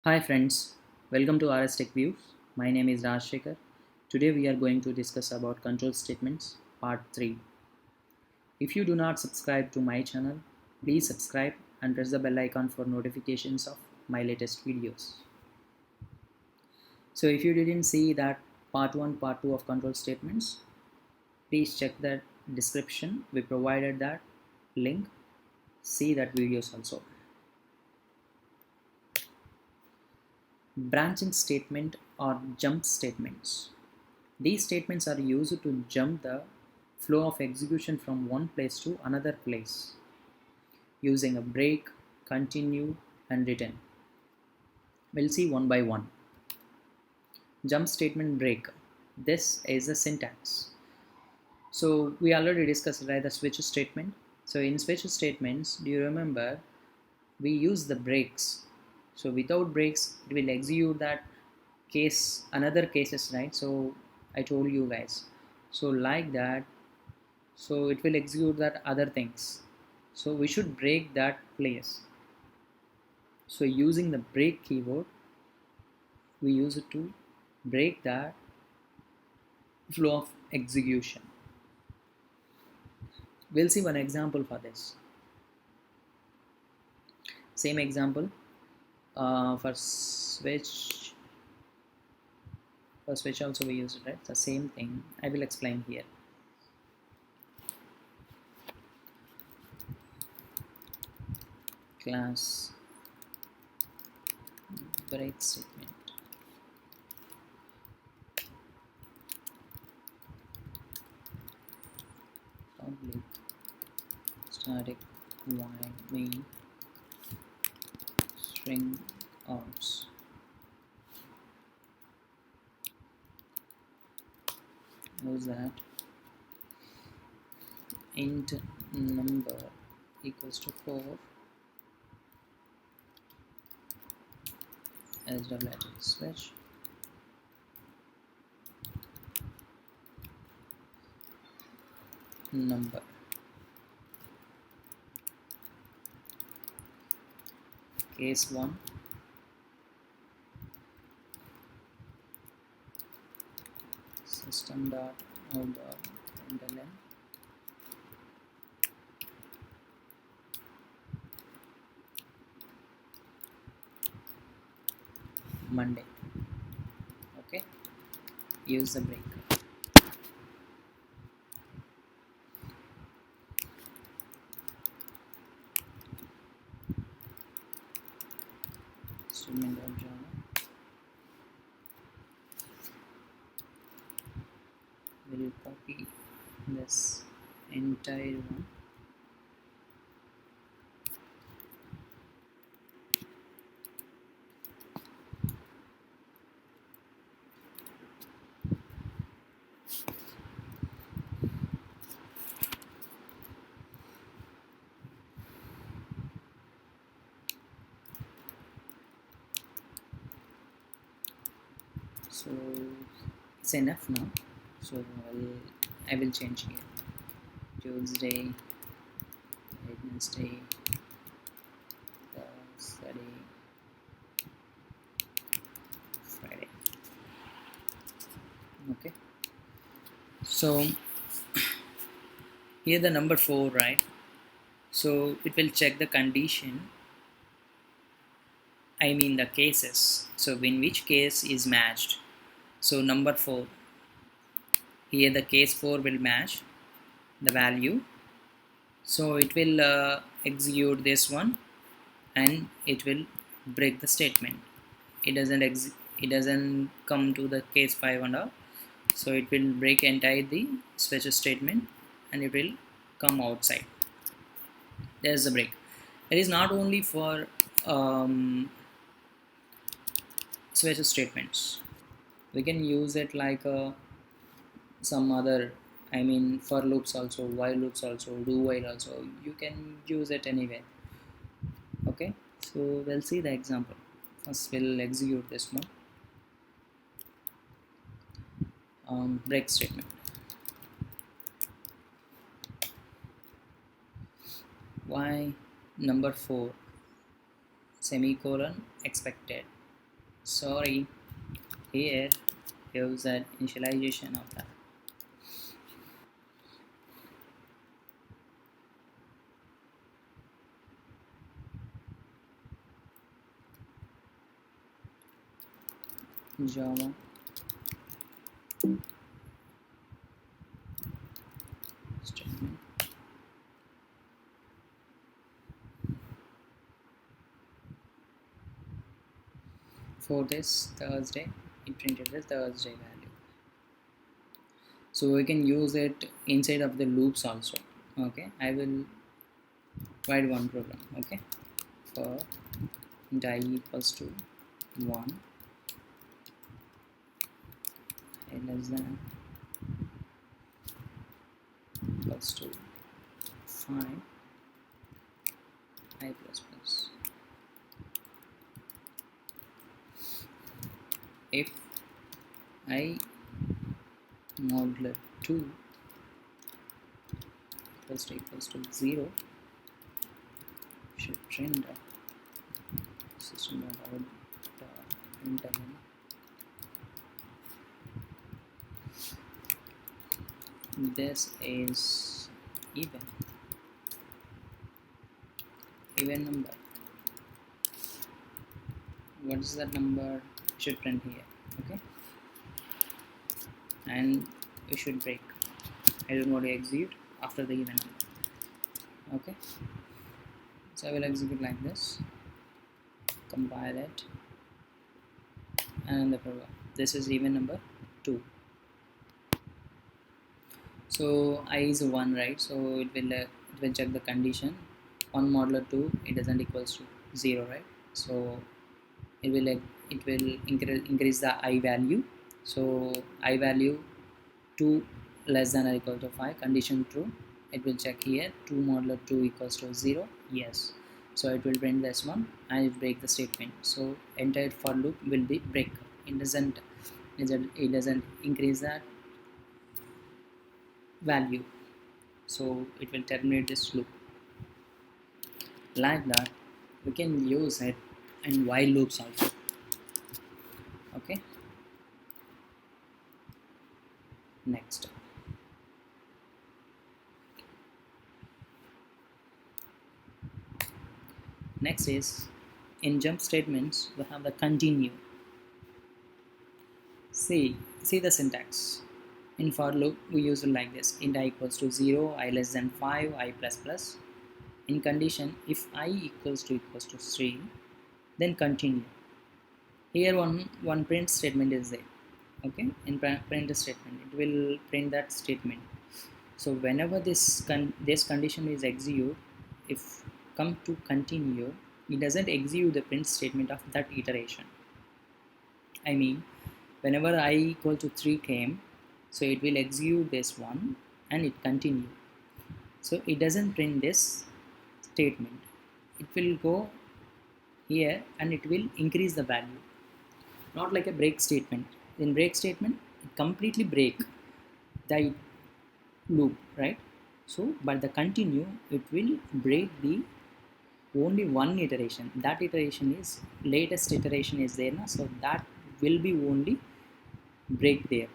Hi friends, welcome to RS Tech Views. My name is Rajshekhar. Today we are going to discuss about control statements part 3. If you do not subscribe to my channel, please subscribe and press the bell icon for notifications of my latest videos. So if you didn't see that part 1, part 2 of control statements, please check that description. We provided that link. See that videos also. Branching statement or jump statements. These statements are used to jump the flow of execution from one place to another place using a break, continue, and return. We'll see one by one. Jump statement break. This is the syntax. So we already discussed right the switch statement. So in switch statements, do you remember we use the breaks? So without breaks, it will execute that case, another cases, right? So I told you guys. So like that, so it will execute that other things, so we should break that place. So using the break keyword, we use it to break that flow of execution. We'll see one example for this. Same example for switch also we use it, right? The same thing I will explain here. Class break statement. Public static void main string outs. How's that? Int number equals to 4 as double switch number. Case 1, system dot out dot println Monday. Okay, use the break. Student.java. We'll copy this entire one. So it's enough now. So I will change here. Tuesday, Wednesday, Thursday, Friday. Okay. So here the number 4, right? So it will check the condition, I mean the cases. So in which case is matched. So number 4, here the case 4 will match the value. So it will execute this one and it will break the statement. It doesn't come to the case 5 and all. So it will break entire the switch statement and it will come outside. There's the break. It is not only for switch statements. We can use it like some other, I mean for loops also, while loops also, do while also. You can use it anywhere. Okay, so we'll see the example. First we'll execute this one. Break statement. Why number 4 semicolon expected. Sorry, here gives an initialization of that. Java statement. For this Thursday, it printed the Thursday value. So we can use it inside of the loops also. Okay, I will write one program. Okay, for die equals to 1, I less than equals to 5, I plus plus. If I modular 2 equals to 0, should print system.out println this is even number. What is that number? Should print here. Okay, and you should break. I don't want to execute after the even number. Okay, so I will execute like this, compile it, and the program. This is even number 2. So I is 1, right? So it will check the condition. 1 modulo 2, it doesn't equals to 0, right? So it will increase the I value. So I value 2 less than or equal to 5, condition true. It will check here 2 modulo 2 equals to 0, yes. So it will print this one and it break the statement. So entire for loop will be break. It doesn't increase that value, so it will terminate this loop. Like that we can use it in while loops also. Okay, next is in jump statements we have the continue. See the syntax. In for loop we use it like this: int I equals to 0, I less than 5, I plus plus. In condition, if I equals to 3, then continue. Here one print statement is there. Okay, in print statement it will print that statement. So whenever this condition is execute, if come to continue, it doesn't execute the print statement of that iteration. I mean, whenever I equal to 3 came, so it will execute this one and it continue. So it doesn't print this statement. It will go here and it will increase the value, not like a break statement. In break statement, it completely break the loop, right? So but the continue, it will break the only one iteration. That iteration is latest iteration is there now, so that will be only break there.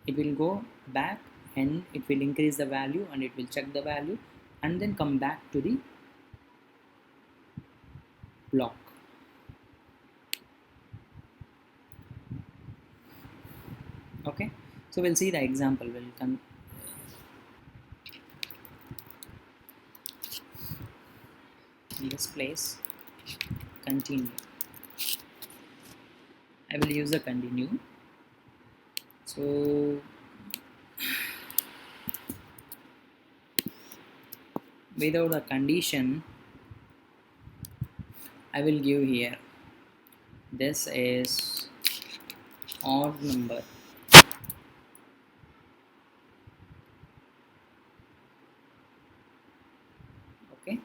It will go back and it will increase the value and it will check the value and then come back to the block. Okay, so we'll see the example. We'll come in this place, continue. I will use the continue. So without a condition, I will give here this is odd number. Okay,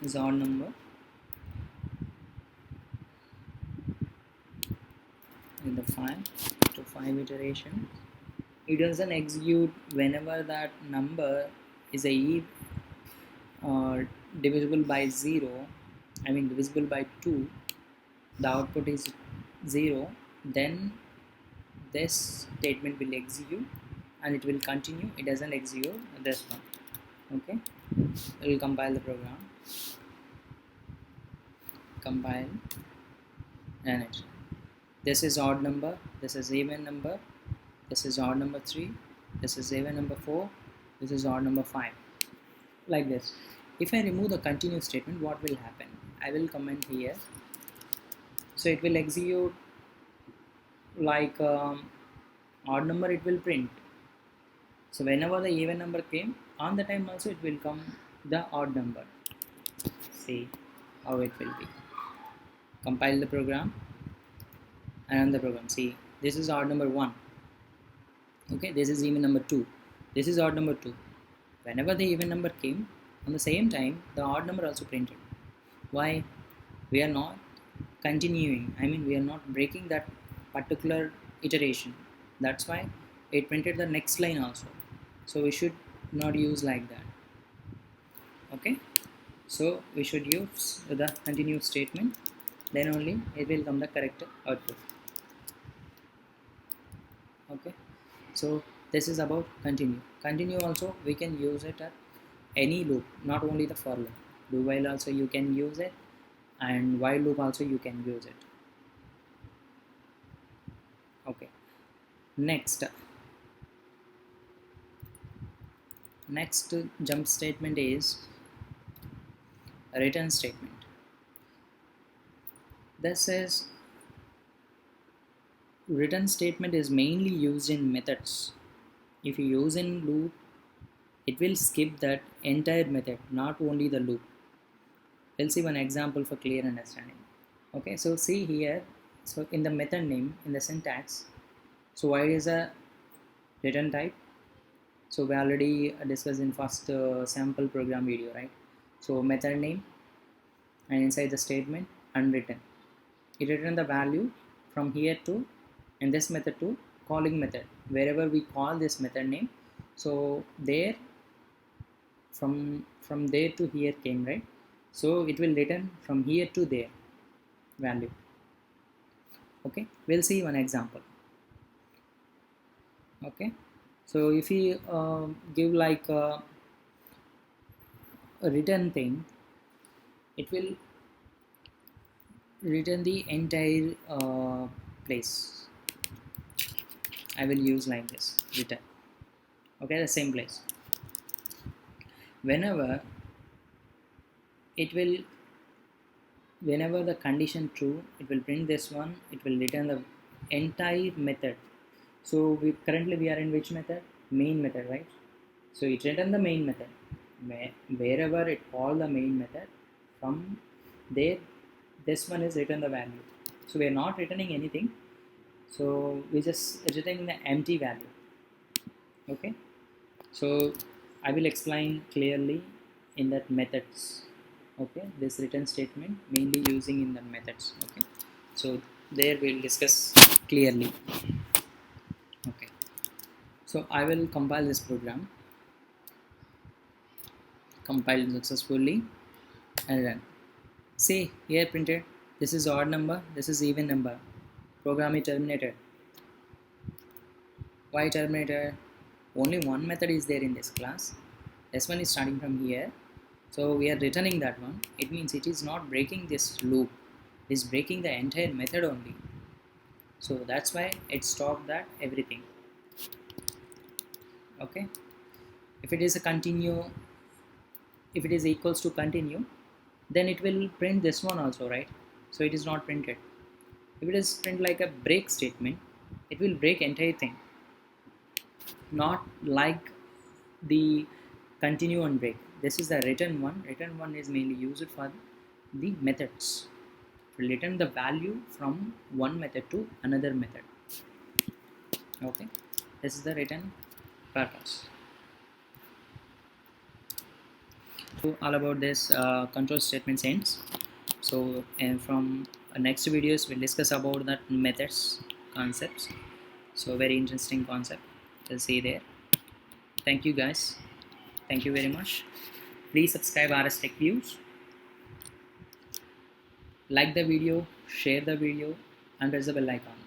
is odd number in the 5 to 5 iteration. It doesn't execute whenever that number is a divisible by 0, I mean divisible by 2. the output is 0, then this statement will execute and it will continue. It doesn't execute this one. Okay, we will compile the program, compile, and it. This is odd number, this is even number, this is odd number 3, this is even number 4, this is odd number 5, like this. If I remove the continue statement, what will happen? I will comment here. So it will execute like odd number, it will print. So whenever the even number came, on the time also it will come the odd number. See how it will be. Compile the program and run the program. See, this is odd number 1. Okay, this is even number 2. This is odd number 2. Whenever the even number came, on the same time the odd number also printed. Why? We are not continuing. I mean, we are not breaking that particular iteration. That's why it printed the next line also. So we should not use like that. Okay, so we should use the continue statement, then only it will come the correct output. Okay, so this is about continue also we can use it at any loop, not only the for loop. Do while also you can use it, and while loop also you can use it. Okay, next jump statement is a return statement. This is return statement is mainly used in methods. If you use in loop, it will skip that entire method, not only the loop. We'll see one example for clear understanding. Okay, so see here, so in the method name, in the syntax, so why is a return type? So we already discussed in first sample program video, right? So method name, and inside the statement unwritten, it return the value from here to, in this method, to calling method, wherever we call this method name. So there, from there to here came, right? So it will return from here to there value. Okay, we'll see one example. Okay, so if we give like a return thing, it will return the entire place. I will use like this, return. Okay, the same place. Whenever the condition true, it will print this one, it will return the entire method. So currently we are in which method? Main method, right? So it return the main method. Wherever it call the main method, from there this one is return the value. So we are not returning anything, so we just returning the empty value. Okay, so I will explain clearly in that methods. Okay, this return statement mainly using in the methods. Okay, so there we'll discuss clearly. Okay, so I will compile this program, compile successfully, and run. See here printed, this is odd number, this is even number. Program is terminated. Why terminated? Only one method is there in this class. This one is starting from here, so we are returning that one. It means it is not breaking this loop, it is breaking the entire method only. So that's why it stopped that everything. Okay, if it is a continue, if it is equals to continue, then it will print this one also, right? So it is not printed. If it is print like a break statement, it will break entire thing, not like the continue and break. This is the return one. Return one is mainly used for the methods, to return the value from one method to another method. Okay, this is the return purpose. So all about this control statements ends. So and from next videos we'll discuss about that methods concepts. So very interesting concept, we'll see there. Thank you guys, thank you very much. Please subscribe RS Tech Views, Like the video, share the video, and press the bell icon.